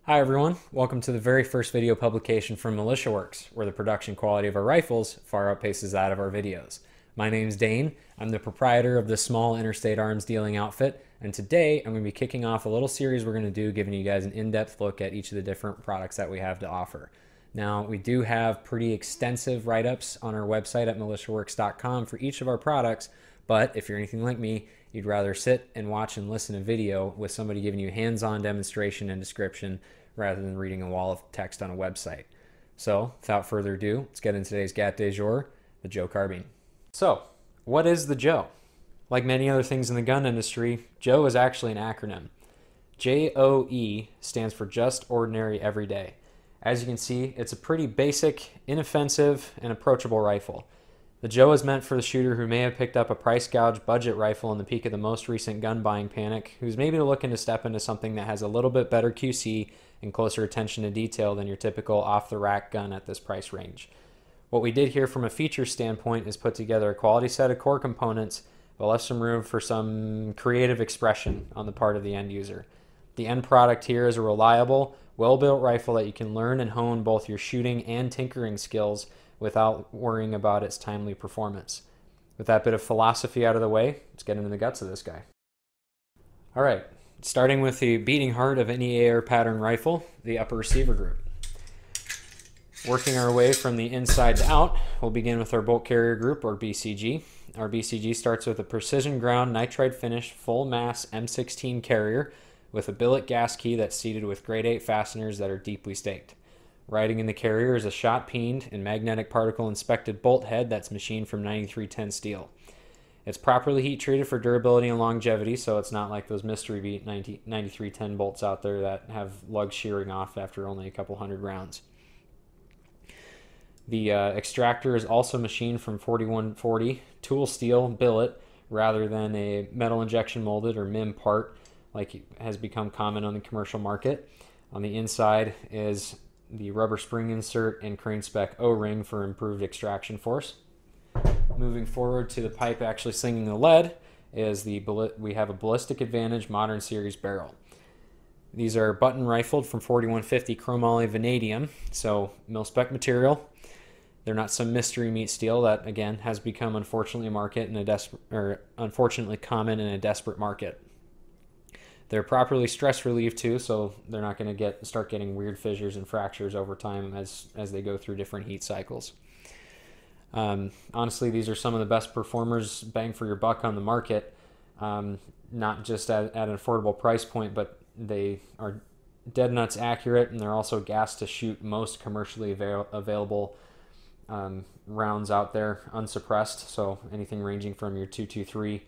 Hi everyone, welcome to the very first video publication from MilitiaWorks, where the production quality of our rifles far outpaces that of our videos. My name's Dane, I'm the proprietor of the small interstate arms dealing outfit, and today I'm going to be kicking off a little series we're going to do giving you guys an in-depth look at each of the different products that we have to offer. Now, we do have pretty extensive write-ups on our website at militiaworks.com for each of our products, but if you're anything like me, you'd rather sit and watch and listen to video with somebody giving you hands-on demonstration and description rather than reading a wall of text on a website. So, without further ado, let's get into today's GAT de jour, the J.O.E. carbine. So, what is the J.O.E.? Like many other things in the gun industry, J.O.E. is actually an acronym. J.O.E. stands for Just Ordinary Everyday. As you can see, it's a pretty basic, inoffensive, and approachable rifle. The J.O.E. is meant for the shooter who may have picked up a price gouge budget rifle in the peak of the most recent gun buying panic, who's maybe looking to step into something that has a little bit better QC and closer attention to detail than your typical off-the-rack gun at this price range. What we did here from a feature standpoint is put together a quality set of core components, but left some room for some creative expression on the part of the end user. The end product here is a reliable, well-built rifle that you can learn and hone both your shooting and tinkering skills without worrying about its timely performance. With that bit of philosophy out of the way, let's get into the guts of this guy. All right, starting with the beating heart of any AR pattern rifle, the upper receiver group. Working our way from the inside to out, we'll begin with our bolt carrier group, or BCG. Our BCG starts with a precision ground nitride finish full mass M16 carrier with a billet gas key that's seated with grade 8 fasteners that are deeply staked. Riding in the carrier is a shot peened and magnetic particle inspected bolt head that's machined from 9310 steel. It's properly heat treated for durability and longevity, so it's not like those mystery beat 9310 bolts out there that have lugs shearing off after only a couple hundred rounds. The extractor is also machined from 4140 tool steel billet rather than a metal injection molded or MIM part like has become common on the commercial market. On the inside is the rubber spring insert and crane spec O-ring for improved extraction force. Moving forward to the pipe actually slinging the lead is we have a Ballistic Advantage Modern Series barrel. These are button rifled from 4150 chromoly vanadium, so mil-spec material. They're not some mystery meat steel that again has become unfortunately unfortunately common in a desperate market. They're properly stress relieved too, so they're not going to start getting weird fissures and fractures over time as they go through different heat cycles. Honestly, these are some of the best performers bang for your buck on the market, not just at an affordable price point, but they are dead nuts accurate, and they're also gassed to shoot most commercially available rounds out there unsuppressed, so anything ranging from your 223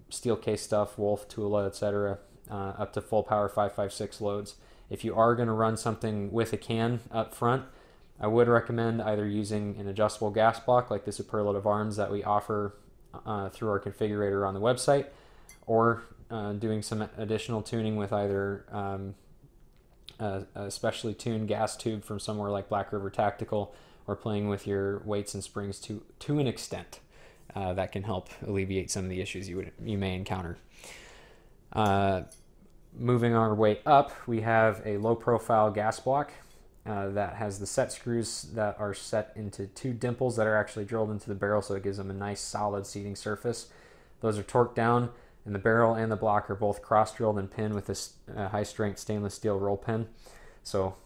steel case stuff, Wolf, Tula, etc., up to full power 5.56 loads. If you are going to run something with a can up front, I would recommend either using an adjustable gas block like the Superlative Arms that we offer through our configurator on the website, or doing some additional tuning with either a specially tuned gas tube from somewhere like Black River Tactical, or playing with your weights and springs to an extent. That can help alleviate some of the issues you may encounter. Moving our way up, we have a low-profile gas block that has the set screws that are set into two dimples that are actually drilled into the barrel, so it gives them a nice solid seating surface. Those are torqued down, and the barrel and the block are both cross-drilled and pinned with this high-strength stainless steel roll pin. So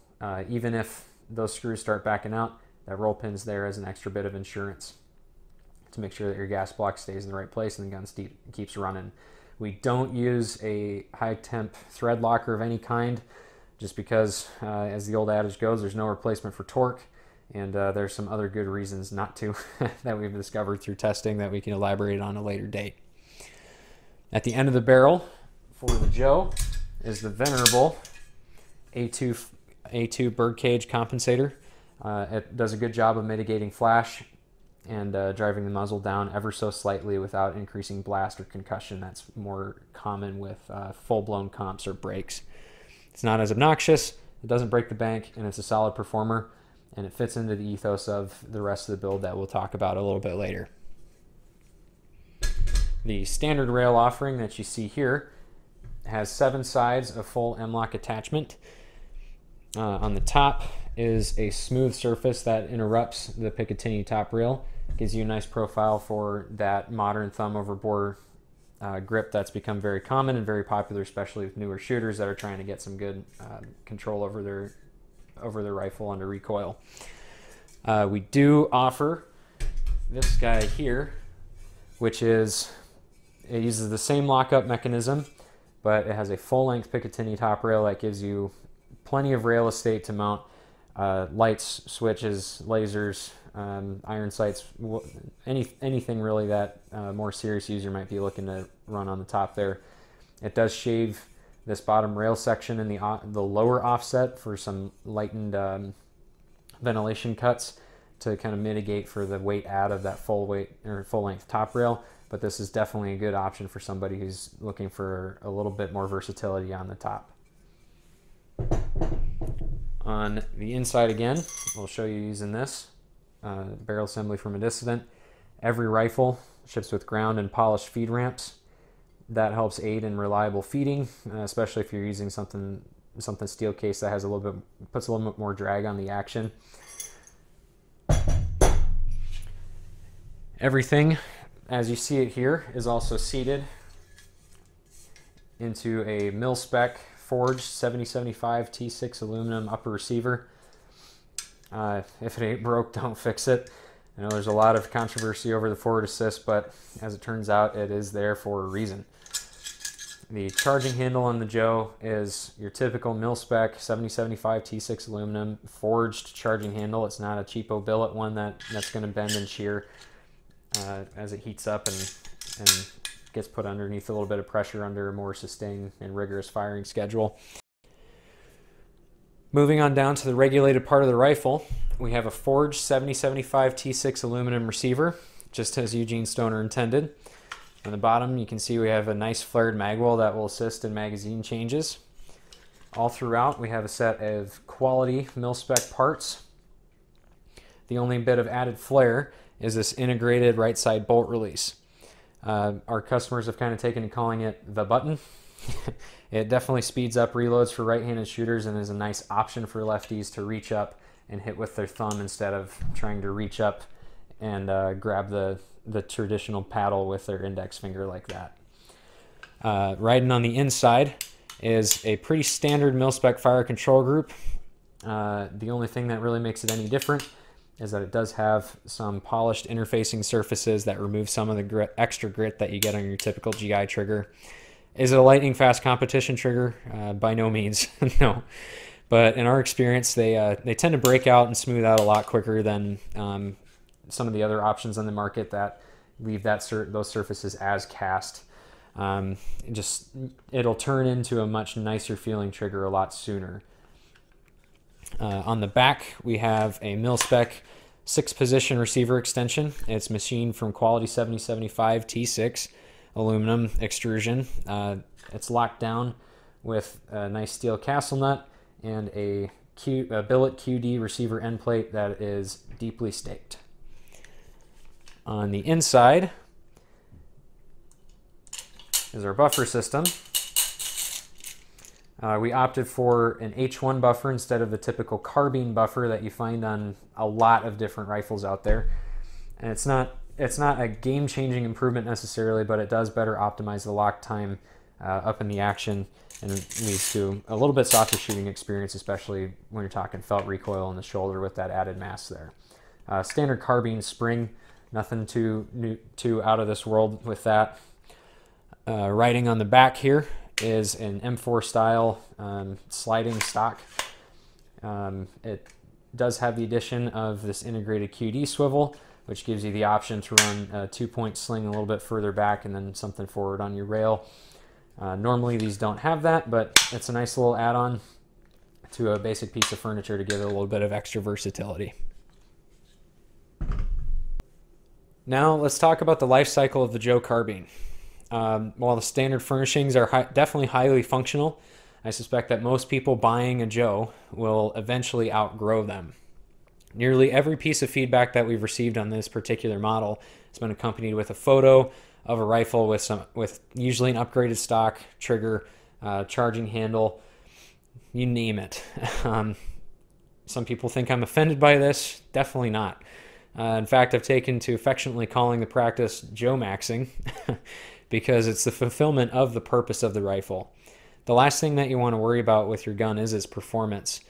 even if those screws start backing out, that roll pin's there as an extra bit of insurance to make sure that your gas block stays in the right place and the gun keeps running. We don't use a high temp thread locker of any kind, just because, as the old adage goes, there's no replacement for torque, and there's some other good reasons not to that we've discovered through testing that we can elaborate on a later date. At the end of the barrel for the J.O.E. is the venerable A2 birdcage compensator. It does a good job of mitigating flash and driving the muzzle down ever so slightly without increasing blast or concussion. That's more common with full-blown comps or breaks. It's not as obnoxious, it doesn't break the bank, and it's a solid performer, and it fits into the ethos of the rest of the build that we'll talk about a little bit later. The standard rail offering that you see here has 7 sides of full M-lock attachment. On the top is a smooth surface that interrupts the Picatinny top rail. Gives you a nice profile for that modern thumb over bore grip that's become very common and very popular, especially with newer shooters that are trying to get some good control over their rifle under recoil. We do offer this guy here, which it uses the same lockup mechanism, but it has a full-length Picatinny top rail that gives you plenty of rail estate to mount lights, switches, lasers, iron sights, anything really that a more serious user might be looking to run on the top there. It does shave this bottom rail section in the lower offset for some lightened ventilation cuts to kind of mitigate for the weight out of that full length top rail. But this is definitely a good option for somebody who's looking for a little bit more versatility on the top. On the inside again, we'll show you using this barrel assembly from a Dissident. Every rifle ships with ground and polished feed ramps. That helps aid in reliable feeding, especially if you're using something steel case that has puts a little bit more drag on the action. Everything, as you see it here, is also seated into a mil-spec forged 7075 T6 aluminum upper receiver. If it ain't broke, don't fix it. I know there's a lot of controversy over the forward assist, but as it turns out, it is there for a reason. The charging handle on the J.O.E. is your typical mil-spec 7075 T6 aluminum forged charging handle. It's not a cheapo billet one that's going to bend and shear as it heats up and gets put underneath a little bit of pressure under a more sustained and rigorous firing schedule. Moving on down to the regulated part of the rifle, we have a forged 7075 T6 aluminum receiver, just as Eugene Stoner intended. On the bottom, you can see we have a nice flared magwell that will assist in magazine changes. All throughout, we have a set of quality mil-spec parts. The only bit of added flair is this integrated right side bolt release. Our customers have kind of taken to calling it the button. It definitely speeds up reloads for right-handed shooters and is a nice option for lefties to reach up and hit with their thumb instead of trying to reach up and grab the traditional paddle with their index finger like that. Riding on the inside is a pretty standard mil-spec fire control group. The only thing that really makes it any different is that it does have some polished interfacing surfaces that remove some of the extra grit that you get on your typical GI trigger. Is it a lightning fast competition trigger? By no means, no. But in our experience, they tend to break out and smooth out a lot quicker than some of the other options on the market that leave those surfaces as cast. It'll turn into a much nicer feeling trigger a lot sooner. On the back, we have a mil-spec 6-position receiver extension. It's machined from quality 7075 T6 aluminum extrusion. It's locked down with a nice steel castle nut and a billet QD receiver end plate that is deeply staked. On the inside is our buffer system. We opted for an H1 buffer instead of the typical carbine buffer that you find on a lot of different rifles out there. And it's not a game-changing improvement necessarily, but it does better optimize the lock time up in the action and leads to a little bit softer shooting experience, especially when you're talking felt recoil in the shoulder with that added mass there. Standard carbine spring, nothing too out of this world with that. Writing on the back here is an M4 style sliding stock. It does have the addition of this integrated QD swivel, which gives you the option to run a 2-point sling a little bit further back and then something forward on your rail. Normally these don't have that, but it's a nice little add-on to a basic piece of furniture to give it a little bit of extra versatility. Now let's talk about the life cycle of the J.O.E. carbine. While the standard furnishings are definitely highly functional, I suspect that most people buying a J.O.E. will eventually outgrow them. Nearly every piece of feedback that we've received on this particular model has been accompanied with a photo of a rifle with usually an upgraded stock, trigger, charging handle, you name it. Some people think I'm offended by this. Definitely not. In fact, I've taken to affectionately calling the practice Joe Maxing because it's the fulfillment of the purpose of the rifle. The last thing that you want to worry about with your gun is its performance.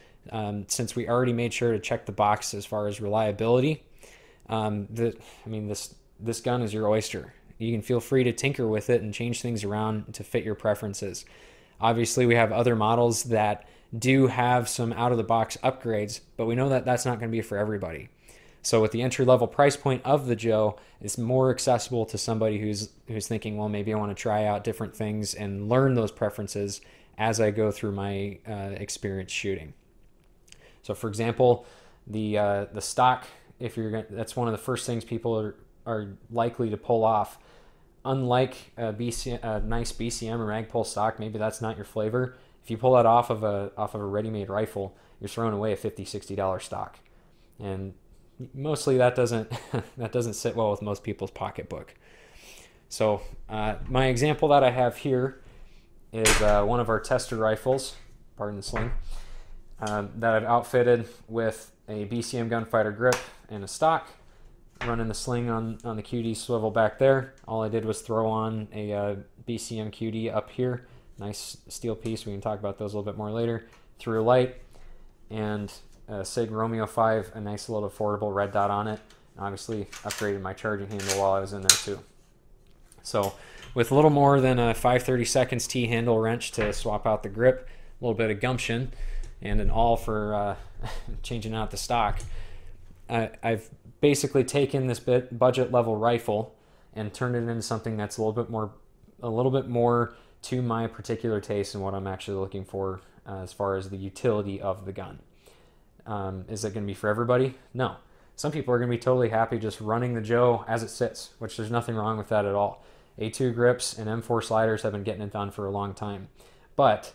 Since we already made sure to check the box as far as reliability, this gun is your oyster. You can feel free to tinker with it and change things around to fit your preferences. Obviously, we have other models that do have some out-of-the-box upgrades, but we know that that's not going to be for everybody. So with the entry-level price point of the Joe, it's more accessible to somebody who's thinking, well, maybe I want to try out different things and learn those preferences as I go through my experience shooting. So, for example, the stock, that's one of the first things people are likely to pull off. Unlike a nice BCM or Magpul stock, maybe that's not your flavor. If you pull that off of a ready-made rifle, you're throwing away a $50, $60 stock, and mostly that doesn't sit well with most people's pocketbook. So my example that I have here is one of our tester rifles, pardon the sling, that I've outfitted with a BCM gunfighter grip and a stock, running the sling on the QD swivel back there. All I did was throw on a BCM QD up here. Nice steel piece. We can talk about those a little bit more later. Threw a light and a SIG Romeo 5, a nice little affordable red dot on it. And obviously upgraded my charging handle while I was in there too. So with a little more than a 5/32 T-handle wrench to swap out the grip, a little bit of gumption, and an awl for changing out the stock, I've basically taken this budget level rifle and turned it into something that's a little bit more to my particular taste and what I'm actually looking for as far as the utility of the gun. Is it going to be for everybody? No. Some people are going to be totally happy just running the Joe as it sits, which there's nothing wrong with that at all. A2 grips and M4 sliders have been getting it done for a long time. But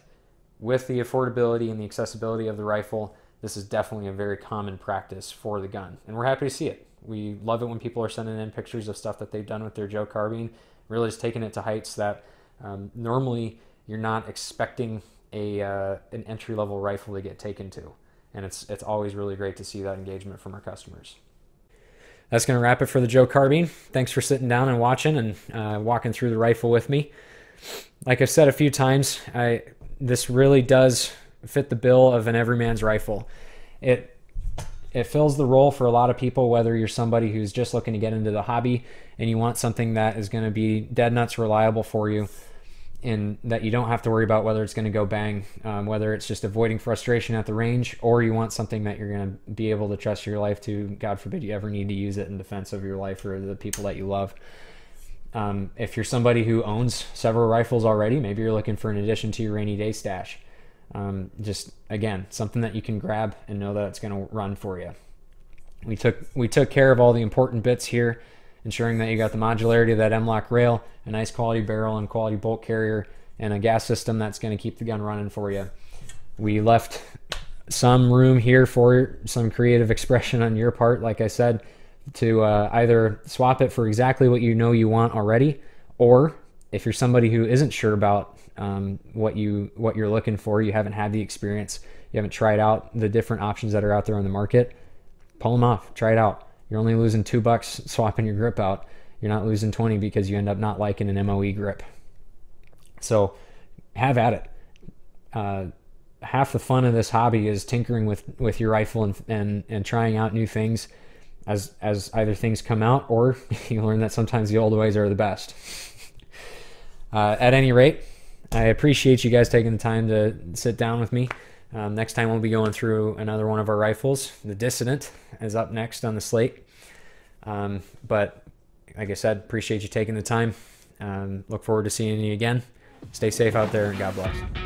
with the affordability and the accessibility of the rifle, this is definitely a very common practice for the gun, and we're happy to see it. We love it when people are sending in pictures of stuff that they've done with their J.O.E carbine, really just taking it to heights that normally you're not expecting an entry-level rifle to get taken to, and it's always really great to see that engagement from our customers. That's going to wrap it for the J.O.E carbine. Thanks for sitting down and watching and walking through the rifle with me. Like I've said a few times, this really does fit the bill of an everyman's rifle. It fills the role for a lot of people, whether you're somebody who's just looking to get into the hobby and you want something that is going to be dead nuts reliable for you and that you don't have to worry about whether it's going to go bang, whether it's just avoiding frustration at the range, or you want something that you're going to be able to trust your life to, God forbid you ever need to use it in defense of your life or the people that you love. If you're somebody who owns several rifles already, maybe you're looking for an addition to your rainy day stash. Just again, something that you can grab and know that it's going to run for you. We took care of all the important bits here, ensuring that you got the modularity of that M-LOK rail, a nice quality barrel and quality bolt carrier, and a gas system that's going to keep the gun running for you. We left some room here for some creative expression on your part, like I said, to either swap it for exactly what you know you want already, or if you're somebody who isn't sure about what you're looking for, you haven't had the experience, you haven't tried out the different options that are out there on the market, pull them off, try it out. You're only losing $2 swapping your grip out. You're not losing 20 because you end up not liking an MOE grip. So have at it. Half the fun of this hobby is tinkering with your rifle and trying out new things as either things come out or you learn that sometimes the old ways are the best. At any rate, I appreciate you guys taking the time to sit down with me. Next time we'll be going through another one of our rifles. The Dissident is up next on the slate. But like I said, appreciate you taking the time. Look forward to seeing you again. Stay safe out there and God bless.